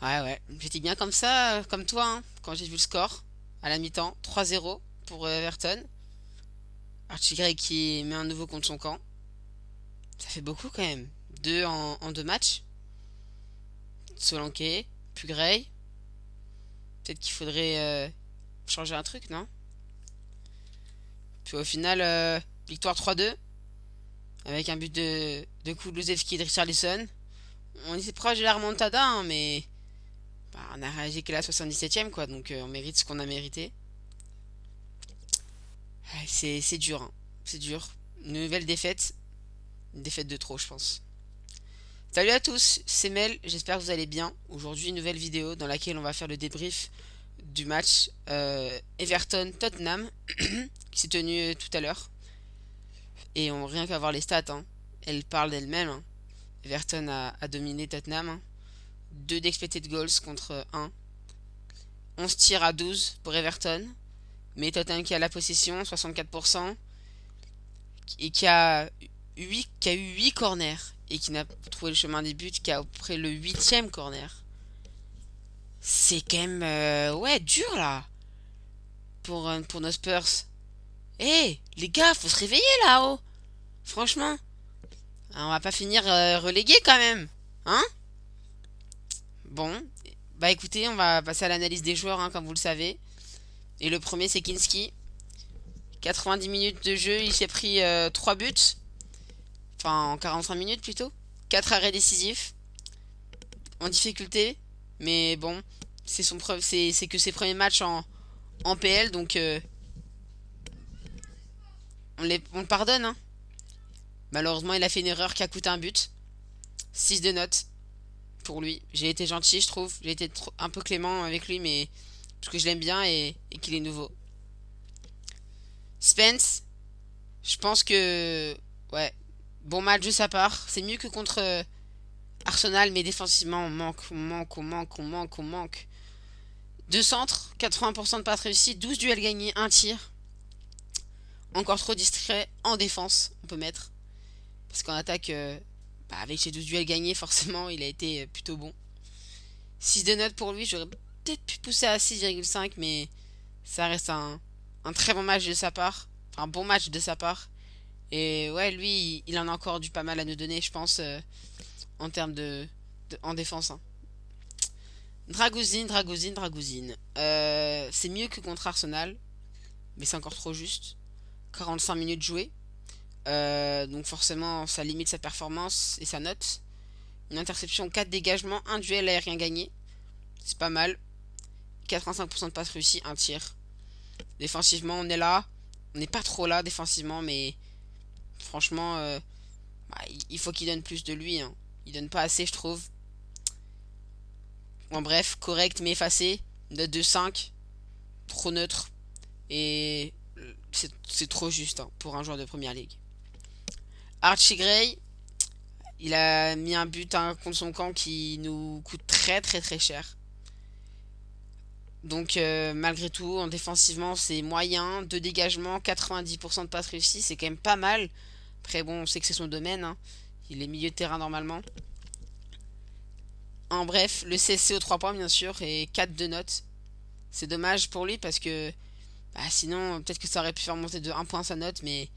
Ouais, ouais. J'étais bien comme ça, comme toi, hein, quand j'ai vu le score à la mi-temps. 3-0 pour Everton. Archie Gray qui met un nouveau contre son camp. Ça fait beaucoup quand même. Deux en deux matchs. Solanke, puis Gray. Peut-être qu'il faudrait changer un truc, non? Puis au final, victoire 3-2 avec un but de Kulusevski et de Richarlison. On était proche de la remontada, hein, mais bah, on a réagi que la 77e, quoi. Donc on mérite ce qu'on a mérité. Ouais, c'est dur, hein. C'est dur. Une nouvelle défaite. Une défaite de trop, je pense. Salut à tous, c'est Mel, j'espère que vous allez bien. Aujourd'hui, une nouvelle vidéo dans laquelle on va faire le débrief du match Everton-Tottenham qui s'est tenu tout à l'heure. Et on rien qu'à voir les stats, hein. Elles parlent d'elles-mêmes, hein. Everton a dominé Tottenham, hein. 2 d'expected goals contre 1. 11 tirs à 12 pour Everton. Mais Tottenham qui a la possession, 64%, et qui a eu 8 corners et qui n'a trouvé le chemin des buts qu'après le huitième corner. C'est quand même ouais dur là pour nos Spurs. Eh les gars, faut se réveiller là-haut. Franchement, on va pas finir relégué quand même. Hein? Bon, bah écoutez, on va passer à l'analyse des joueurs, hein, comme vous le savez. Et le premier c'est Kinski. 90 minutes de jeu, il s'est pris 3 buts. Enfin en 45 minutes plutôt. 4 arrêts décisifs. En difficulté. Mais bon, c'est que ses premiers matchs en PL, donc on le pardonne, hein. Malheureusement, il a fait une erreur qui a coûté un but. 6 de notes pour lui. J'ai été gentil, je trouve. J'ai été un peu clément avec lui, mais parce que je l'aime bien et qu'il est nouveau. Spence, je pense que ouais, bon match de sa part. C'est mieux que contre Arsenal, mais défensivement, on manque. Deux centres, 80% de passes réussies, 12 duels gagnés, un tir. Encore trop discret en défense, on peut mettre. Parce qu'en attaque, bah, avec ses 12 duels gagnés, forcément, il a été plutôt bon. 6 de notes pour lui, j'aurais peut-être pu pousser à 6,5, mais ça reste un très bon match de sa part. Enfin, un bon match de sa part. Et ouais, lui, il en a encore du pas mal à nous donner, je pense, en termes en défense, hein. Dragouzine. C'est mieux que contre Arsenal, mais c'est encore trop juste. 45 minutes jouées. Donc forcément, ça limite sa performance et sa note. Une interception, 4 dégagements, un duel aérien gagné. C'est pas mal. 85% de passes réussies, un tir. Défensivement, on est là. On n'est pas trop là défensivement, mais franchement, bah, il faut qu'il donne plus de lui, hein. Il donne pas assez, je trouve. En bref, correct mais effacé. Note de 5. Trop neutre. Et c'est trop juste, hein, pour un joueur de première ligue. Archie Gray, il a mis un but, hein, contre son camp qui nous coûte très très très cher. Donc malgré tout, en défensivement, c'est moyen. Deux dégagements, 90% de passes réussies, c'est quand même pas mal. Après bon, on sait que c'est son domaine, hein. Il est milieu de terrain normalement. En bref, le CSC aux 3 points bien sûr et 4 de notes. C'est dommage pour lui parce que bah, sinon peut-être que ça aurait pu faire monter de 1 point sa note, mais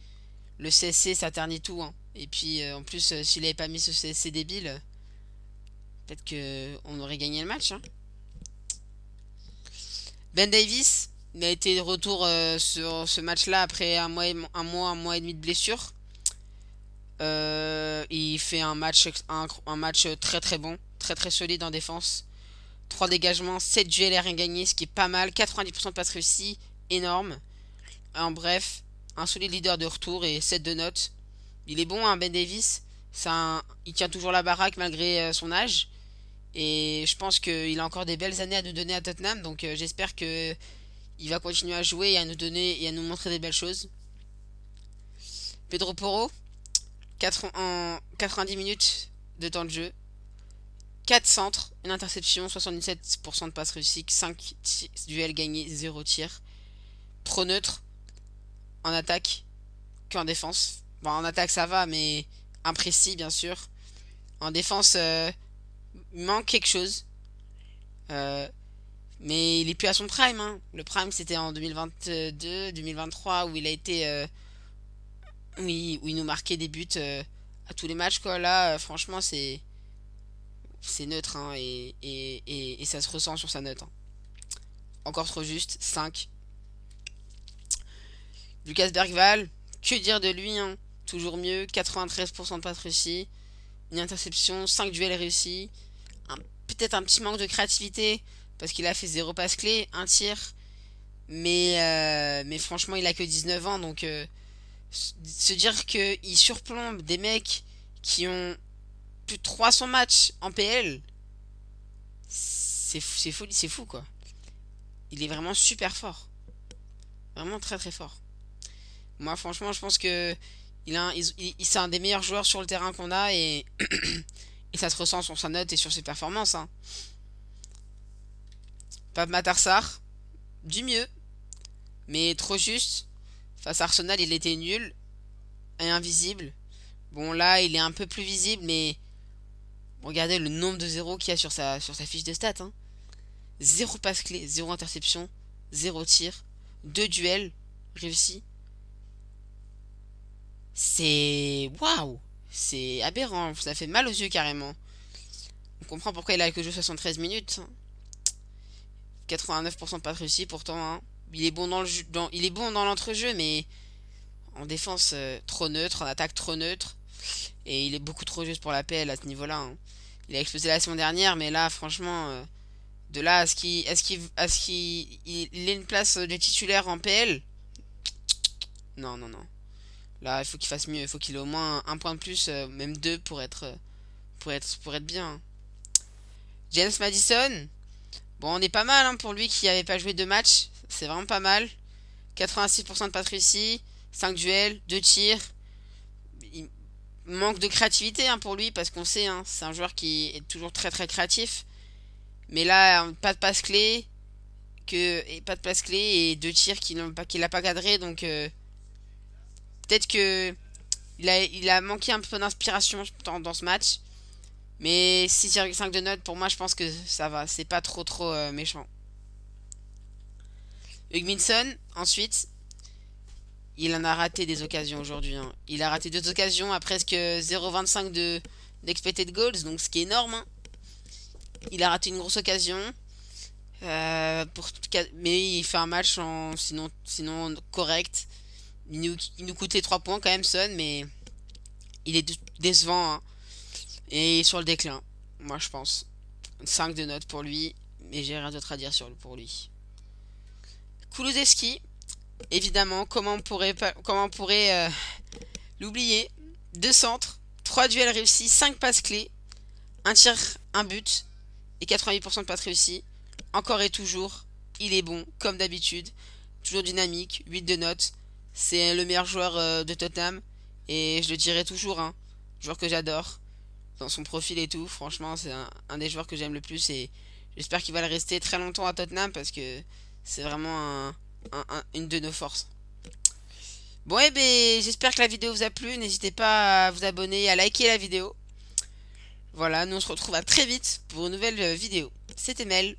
le CSC ça ternit tout, hein. Et puis en plus, s'il avait pas mis ce CSC débile, peut-être que on aurait gagné le match, hein. Ben Davis, il a été de retour sur ce match-là après un mois et demi de blessure. Il fait un match très très bon, très très solide en défense. 3 dégagements, 7 duels et rien gagné, ce qui est pas mal. 90% de passes réussies, énorme. En bref, un solide leader de retour et 7 de notes. Il est bon, hein, Ben Davis. Il tient toujours la baraque malgré son âge. Et je pense qu'il a encore des belles années à nous donner à Tottenham. Donc j'espère que il va continuer à jouer et à nous donner et à nous montrer des belles choses. Pedro Porro, 90 minutes de temps de jeu. 4 centres, une interception, 77% de passes réussies, 5 duels gagnés, 0 tir. Trop neutre en attaque qu'en défense. Bon, en attaque ça va, mais imprécis bien sûr. En défense, il manque quelque chose. Euh, mais il est plus à son prime, hein. Le prime, c'était en 2022, 2023, où il a été, où il nous marquait des buts à tous les matchs, quoi. Là, franchement, c'est neutre, hein, et ça se ressent sur sa note, hein. Encore trop juste, 5. Lucas Bergval, que dire de lui, hein. Toujours mieux, 93% de passes réussies, une interception, 5 duels réussis, peut-être un petit manque de créativité, parce qu'il a fait 0 passe clé, un tir, mais franchement, il a que 19 ans, donc se dire qu'il surplombe des mecs qui ont plus de 300 matchs en PL, c'est fou quoi. Il est vraiment super fort, vraiment très très fort. Moi, franchement, je pense que c'est un des meilleurs joueurs sur le terrain qu'on a et ça se ressent sur sa note et sur ses performances, hein. Pape Matarsar, du mieux, mais trop juste. Face à Arsenal, il était nul et invisible. Bon, là, il est un peu plus visible, mais regardez le nombre de zéros qu'il y a sur sa fiche de stats, hein. 0 passe clé, 0 interception, 0 tir, 2 duels réussis. C'est... Waouh! C'est aberrant, ça fait mal aux yeux carrément. On comprend pourquoi il a que joué 73 minutes, hein. 89% de pas réussi pourtant, hein. Il est bon il est bon dans l'entrejeu, mais en défense trop neutre, en attaque trop neutre. Et il est beaucoup trop juste pour la PL à ce niveau-là, hein. Il a explosé la semaine dernière, mais là, franchement, de là à ce qu'il il ait une place de titulaire en PL, non, non, non. Là, il faut qu'il fasse mieux. Il faut qu'il ait au moins un point de plus, même deux, pour être bien, hein. James Madison, bon, on est pas mal, hein, pour lui qui avait pas joué deux matchs. C'est vraiment pas mal. 86% de passes réussies, 5 duels, 2 tirs. Il manque de créativité, hein, pour lui, parce qu'on sait, hein, c'est un joueur qui est toujours très très créatif. Mais là, pas de passe clé, et pas de passe clé et deux tirs qu'il a pas cadré. Donc peut-être que il a manqué un peu d'inspiration dans ce match. Mais 6,5 de note, pour moi, je pense que ça va. C'est pas trop trop méchant. Hugminson, ensuite, il en a raté des occasions aujourd'hui, hein. Il a raté deux occasions à presque 0,25 d'expected goals, donc ce qui est énorme, hein. Il a raté une grosse occasion. Mais il fait un match sinon correct. Il nous coûte les 3 points quand même, Son, mais il est décevant, hein. Et sur le déclin, moi je pense. 5 de notes pour lui, mais j'ai rien d'autre à dire pour lui. Kulusevski, évidemment, comment on pourrait l'oublier. Deux centres, 3 duels réussis, 5 passes clés, un tir, un but et 88% de passes réussies. Encore et toujours, il est bon, comme d'habitude. Toujours dynamique, 8 de notes. C'est le meilleur joueur de Tottenham. Et je le dirai toujours, hein. Joueur que j'adore. Dans son profil et tout, franchement, c'est un des joueurs que j'aime le plus. Et j'espère qu'il va le rester très longtemps à Tottenham parce que c'est vraiment une de nos forces. Bon, et ben, j'espère que la vidéo vous a plu. N'hésitez pas à vous abonner, à liker la vidéo. Voilà, nous on se retrouve à très vite pour une nouvelle vidéo. C'était Mel.